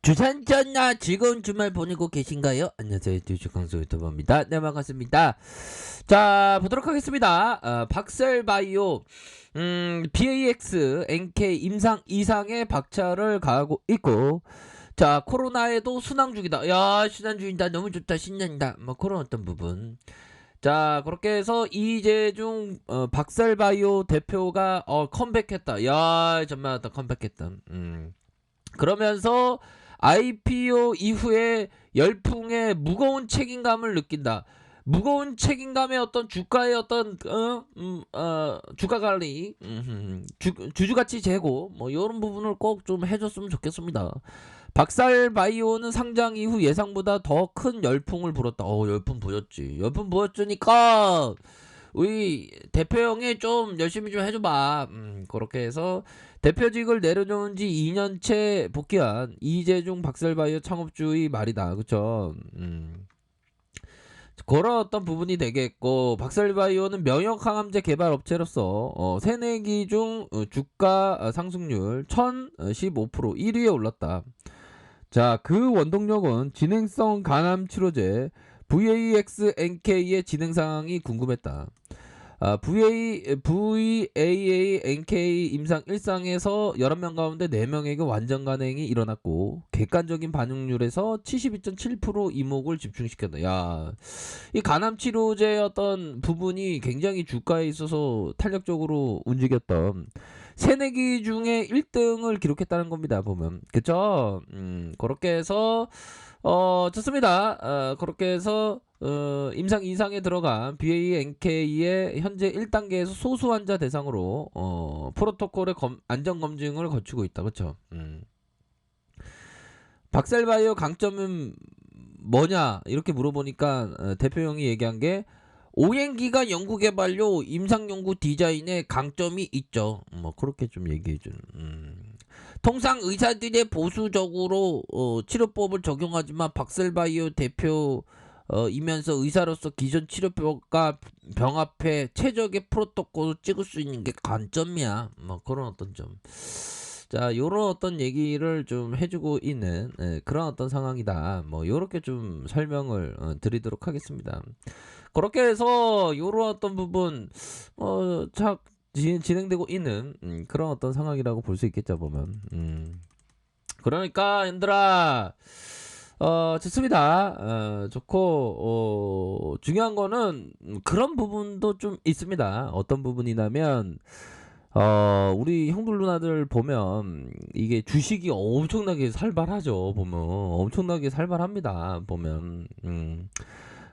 주산전나 즐거운 주말 보내고 계신가요? 안녕하세요, 주식강수 유튜버입니다. 네, 반갑습니다. 자, 보도록 하겠습니다. 박셀바이오 BAX NK 임상 이상의 박차를 가하고 있고, 자, 코로나에도 순항 중이다. 야, 순항 중이다. 너무 좋다. 신난다. 뭐 그런 어떤 부분. 자, 그렇게 해서 이재중 박셀바이오 대표가 컴백했다. 야, 정말 컴백했다. 그러면서 IPO 이후에 열풍의 무거운 책임감을 느낀다. 무거운 책임감의 어떤 주가의 어떤 주가 관리, 주주가치 제고 뭐 이런 부분을 꼭 좀 해줬으면 좋겠습니다. 박살바이오는 상장 이후 예상보다 더 큰 열풍을 불었다. 열풍 보였지. 열풍 보였으니까 우리 대표 형이 좀 열심히 좀 해줘봐. 그렇게 해서 대표직을 내려놓은 지 2년째 복귀한 이재중 박셀바이오 창업주의 말이다. 그쵸? 그런 어떤 부분이 되겠고, 박셀바이오는 면역항암제 개발 업체로서 새내기 중 주가 상승률 1015% 1위에 올랐다. 자, 그 원동력은 진행성 간암 치료제 VAX-NK의 진행 상황이 궁금했다. VAA-NK 임상 1상에서 11명 가운데 4명에게 완전 간행이 일어났고 객관적인 반응률에서 72.7% 이목을 집중시켰다. 야, 이 간암 치료제 어떤 부분이 굉장히 주가에 있어서 탄력적으로 움직였던 새내기 중에 1등을 기록했다는 겁니다. 보면 그쵸? 그렇게 해서 좋습니다. 그렇게 해서 임상 2상에 들어간 BANK의 현재 1단계에서 소수 환자 대상으로 프로토콜의 안전검증을 거치고 있다. 그쵸? 박셀바이오 강점은 뭐냐 이렇게 물어보니까 대표 형이 얘기한 게 오랜기간 연구개발료 임상연구 디자인에 강점이 있죠. 뭐 그렇게 좀 얘기해주는. 통상 의사들의 보수적으로 치료법을 적용하지만 박셀바이오 대표 이면서 의사로서 기존 치료법과 병합해 최적의 프로토콜을 찍을 수 있는 게 관점이야. 뭐 그런 어떤 점. 자, 요런 어떤 얘기를 좀 해주고 있는 그런 어떤 상황이다. 뭐 요렇게 좀 설명을 드리도록 하겠습니다. 그렇게 해서 요런 어떤 부분 진행되고 있는 그런 어떤 상황이라고 볼 수 있겠죠, 보면. 그러니까 얘들아 좋습니다. 좋고 중요한 거는 그런 부분도 좀 있습니다. 어떤 부분이냐면 우리 형들 누나들 보면 이게 주식이 엄청나게 살벌하죠. 보면 엄청나게 살벌합니다. 보면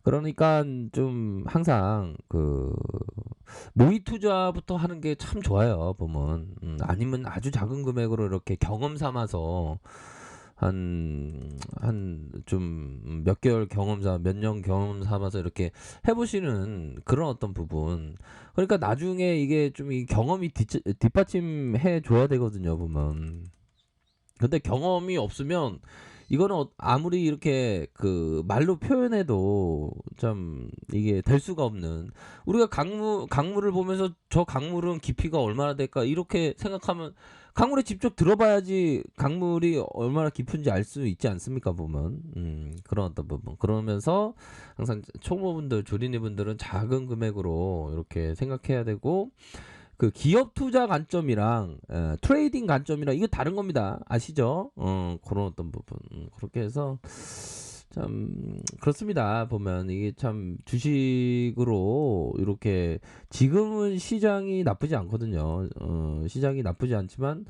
그러니까 좀 항상 그 모의 투자부터 하는 게 참 좋아요. 보면 아니면 아주 작은 금액으로 이렇게 경험 삼아서 한 좀 몇 개월 경험사 몇 년 경험 삼아서 이렇게 해보시는 그런 어떤 부분. 그러니까 나중에 이게 좀 이 경험이 뒷받침해 줘야 되거든요. 보면. 근데 경험이 없으면 이거는 아무리 이렇게 그 말로 표현해도 참 이게 될 수가 없는, 우리가 강물을 보면서 저 강물은 깊이가 얼마나 될까 이렇게 생각하면 강물에 직접 들어봐야지 강물이 얼마나 깊은지 알 수 있지 않습니까? 보면 그런 어떤 부분. 그러면서 항상 초보분들 주린이분들은 작은 금액으로 이렇게 생각해야 되고, 그 기업 투자 관점이랑 트레이딩 관점이랑 이거 다른 겁니다. 아시죠? 그런 어떤 부분. 그렇게 해서 참 그렇습니다. 보면 이게 참 주식으로 이렇게 지금은 시장이 나쁘지 않거든요. 시장이 나쁘지 않지만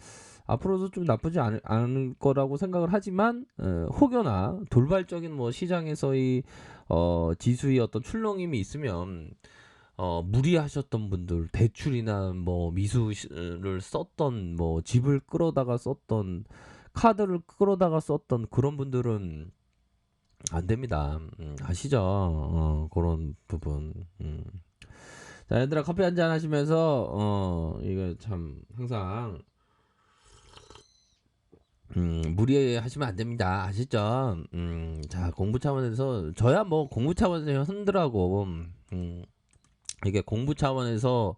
앞으로도 좀 나쁘지 않을 거라고 생각을 하지만 혹여나 돌발적인 뭐 시장에서의 지수의 어떤 출렁임이 있으면 무리하셨던 분들, 대출이나 뭐 미수를 썼던, 뭐 집을 끌어다가 썼던, 카드를 끌어다가 썼던 그런 분들은 안 됩니다. 아시죠? 그런 부분. 자, 얘들아 커피 한잔 하시면서 이거 참 항상 무리하시면 안 됩니다. 아시죠? 자, 공부 차원에서 저야 뭐 공부 차원에서 흔들하고 이게 공부 차원에서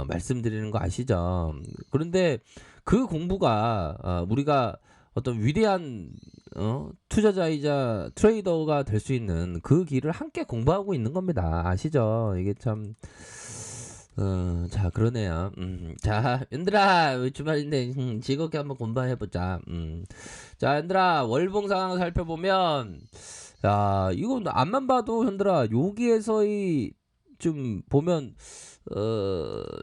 말씀드리는 거 아시죠? 그런데 그 공부가 우리가 어떤 위대한 투자자이자 트레이더가 될 수 있는 그 길을 함께 공부하고 있는 겁니다. 아시죠? 이게 참 자 그러네요. 자 얘들아 주말인데 즐겁게 한번 공부해보자. 자 얘들아 월봉 상황 살펴보면 야 이거 앞만 봐도 현들아 여기에서의 좀 보면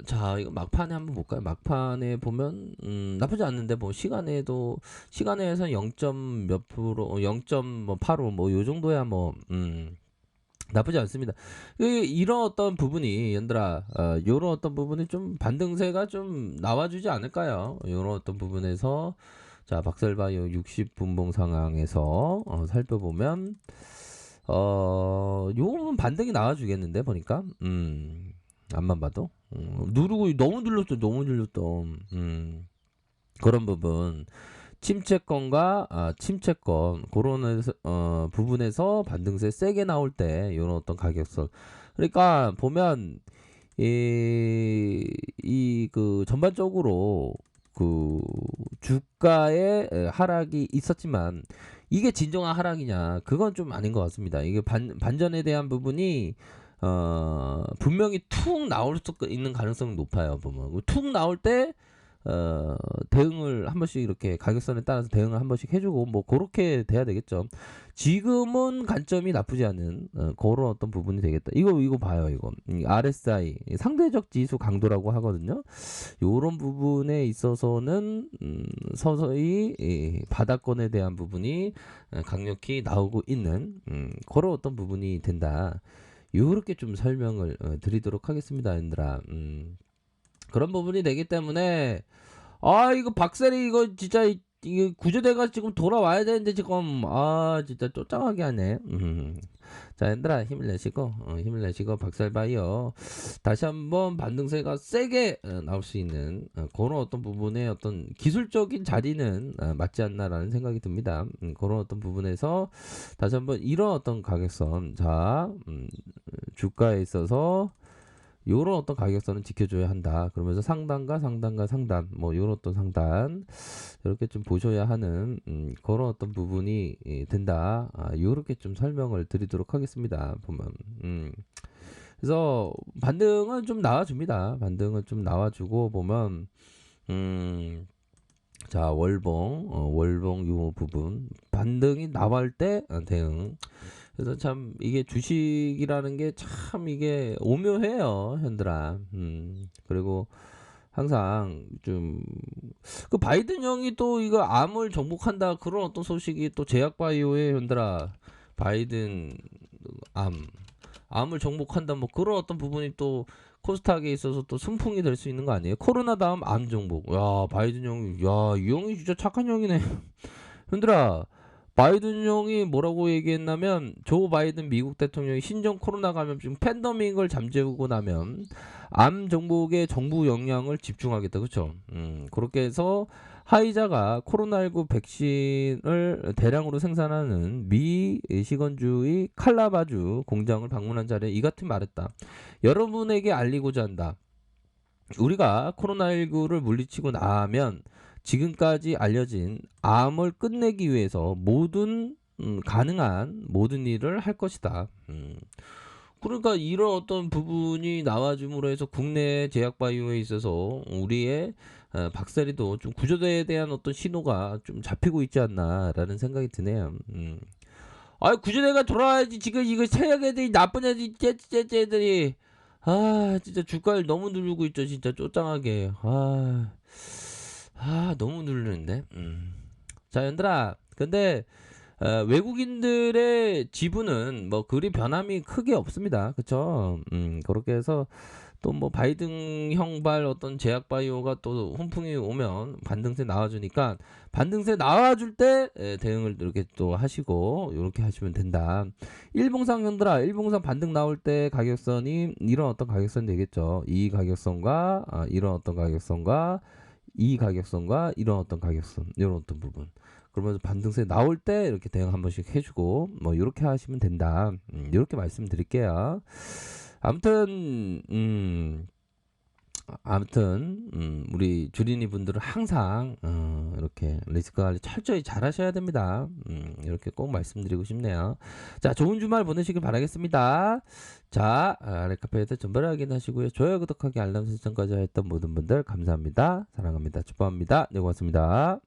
자 이거 막판에 한번 볼까요? 막판에 보면 나쁘지 않는데 뭐 시간에서 0점 몇 프로 0.85 뭐 요 정도야 뭐 나쁘지 않습니다. 이런 어떤 부분이 연들아 요런 어떤 부분이 좀 반등세가 좀 나와주지 않을까요? 요런 어떤 부분에서 자 박셀바이오 60분봉 상황에서 살펴보면 요건 반등이 나와주겠는데 보니까 앞만 봐도 누르고 너무 눌렀어 그런 부분 침체권과 침체권 그런 부분에서 반등세 세게 나올 때 요런 어떤 가격선 그러니까 보면 그 전반적으로 그 주가의 하락이 있었지만 이게 진정한 하락이냐 그건 좀 아닌 것 같습니다. 이게 반전에 대한 부분이 분명히 툭 나올 수 있는 가능성이 높아요. 보면 툭 나올 때 대응을 한 번씩 이렇게 가격선에 따라서 대응을 한 번씩 해주고 뭐 그렇게 돼야 되겠죠. 지금은 관점이 나쁘지 않은 그런 어떤 부분이 되겠다. 이거 봐요. 이거 RSI 상대적 지수 강도라고 하거든요. 요런 부분에 있어서는 서서히 바닥권에 대한 부분이 강력히 나오고 있는 그런 어떤 부분이 된다. 요렇게 좀 설명을 드리도록 하겠습니다, 얘들아. 그런 부분이 되기 때문에 이거 박셀이 이거 진짜 이게 구조대가 지금 돌아와야 되는데 지금 진짜 쪼짱하게 하네. 자 얘들아 힘을 내시고 박셀바이어 다시 한번 반등세가 세게 나올 수 있는 그런 어떤 부분의 어떤 기술적인 자리는 맞지 않나라는 생각이 듭니다. 그런 어떤 부분에서 다시 한번 이런 어떤 가격선 자 주가에 있어서 요런 어떤 가격선은 지켜줘야 한다. 그러면서 상단과 상단 뭐 요런 어떤 상단 이렇게 좀 보셔야 하는 그런 어떤 부분이 된다. 요렇게 좀 설명을 드리도록 하겠습니다. 보면 그래서 반등은 좀 나와줍니다. 반등은 좀 나와주고 보면 자 월봉 요 부분 반등이 나올 때 대응 그래서 참 이게 주식이라는 게 참 이게 오묘해요, 현들아. 그리고 항상 좀 그 바이든 형이 또 이거 암을 정복한다 그런 어떤 소식이 또 제약바이오의 현들아 바이든 암 암을 정복한다 뭐 그런 어떤 부분이 또 코스닥에 있어서 또 순풍이 될 수 있는 거 아니에요? 코로나 다음 암 정복. 야 바이든 형이 이 형이 진짜 착한 형이네. 현들아 바이든 형이 뭐라고 얘기했냐면 조 바이든 미국 대통령이 신종 코로나 감염증 팬데믹을 잠재우고 나면 암 정복에 정부 역량을 집중하겠다. 그렇죠? 그렇게 해서 화이자가 코로나19 백신을 대량으로 생산하는 미 시건주의 칼라바주 공장을 방문한 자리에 이 같은 말했다. 여러분에게 알리고자 한다. 우리가 코로나19를 물리치고 나면 지금까지 알려진 암을 끝내기 위해서 가능한 모든 일을 할 것이다. 그러니까 이런 어떤 부분이 나와줌으로 해서 국내 제약바이오에 있어서 우리의 박사리도 좀 구조대에 대한 어떤 신호가 좀 잡히고 있지 않나라는 생각이 드네요. 구조대가 돌아와야지. 지금 이거 세력 애들이 나쁜 애들이 쟤들이 진짜 주가를 너무 누르고 있죠. 진짜 쪼짱하게. 너무 누르는데. 자, 얘들아. 근데 외국인들의 지분은 뭐 그리 변함이 크게 없습니다. 그쵸? 그렇게 해서 또 뭐 바이든 형발 어떤 제약바이오가 또 훈풍이 오면 반등세 나와주니까 반등세 나와줄 때 대응을 이렇게 또 하시고 이렇게 하시면 된다. 일봉상 형들아 일봉상 반등 나올 때 가격선이 이런 어떤 가격선이 되겠죠. 이 가격선과 이런 어떤 가격선과 이 가격선과 이런 어떤 가격선 이런 어떤 부분 그러면서 반등세 나올 때 이렇게 대응 한 번씩 해주고 뭐 이렇게 하시면 된다. 이렇게 말씀드릴게요. 아무튼 아무튼 우리 주린이 분들은 항상 이렇게 리스크 관리 철저히 잘 하셔야 됩니다. 이렇게 꼭 말씀드리고 싶네요. 자, 좋은 주말 보내시길 바라겠습니다. 자, 아래 카페에 대해 정보를 확인하시고요. 좋아요, 구독하기, 알람 설정까지 했던 모든 분들 감사합니다. 사랑합니다. 축복합니다. 네, 고맙습니다.